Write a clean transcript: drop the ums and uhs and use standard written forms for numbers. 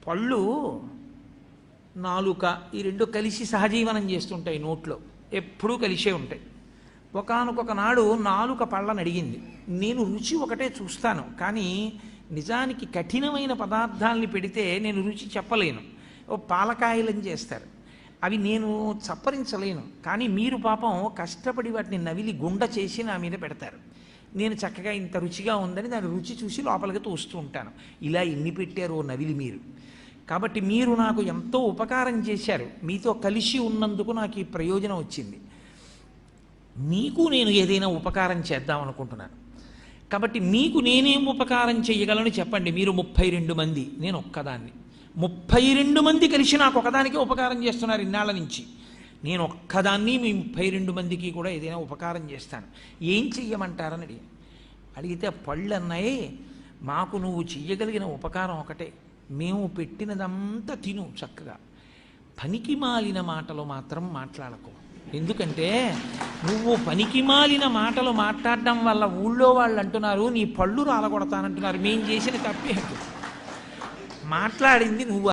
పళ్ళు నాలుక ఈ రెండు కలిసి సహజీవనం చేస్తుంటాయి, నోట్లో ఎప్పుడూ కలిసే ఉంటాయి. ఒకానొక నాడు నాలుక పళ్ళని అడిగింది, నేను రుచి ఒకటే చూస్తాను, కానీ నిజానికి కఠినమైన పదార్థాలని పెడితే నేను రుచి చెప్పలేను. ఓ పాలకాయలని చేస్తారు, అవి నేను చప్పరించలేను, కానీ మీరు పాపం కష్టపడి వాటిని నవిలి గుండ చేసి నా మీద పెడతారు. నేను చక్కగా ఇంత రుచిగా ఉందని దాని రుచి చూసి లోపలికి తోస్తూ ఉంటాను. ఇలా ఎన్ని పెట్టారో నవిలి మీరు. కాబట్టి మీరు నాకు ఎంతో ఉపకారం చేశారు, మీతో కలిసి ఉన్నందుకు నాకు ఈ ప్రయోజనం వచ్చింది. మీకు నేను ఏదైనా ఉపకారం చేద్దాం అనుకుంటున్నాను. కాబట్టి మీకు నేనేం ఉపకారం చేయగలను చెప్పండి. మీరు 32 మంది, నేను ఒక్కదాన్ని. 32 మంది కలిసి నాకు ఒకదానికే ఉపకారం చేస్తున్నారు ఇన్నాళ్ళ నుంచి. నేను ఒక్కదాన్ని మీ 32 మందికి కూడా ఏదైనా ఉపకారం చేస్తాను, ఏం చెయ్యమంటారని అడిగితే పళ్ళు అన్నాయి, మాకు నువ్వు చెయ్యగలిగిన ఉపకారం ఒకటే, మేము పెట్టినదంతా తిను చక్కగా, పనికి మాలిన మాటలు మాత్రం మాట్లాడకు. ఎందుకంటే నువ్వు పనికి మాలిన మాటలు మాట్లాడడం వల్ల ఊళ్ళో వాళ్ళు అంటున్నారు నీ పళ్ళు రాలగొడతానంటున్నారు. మేం చేసిన తప్పే, మాట్లాడింది నువ్వు.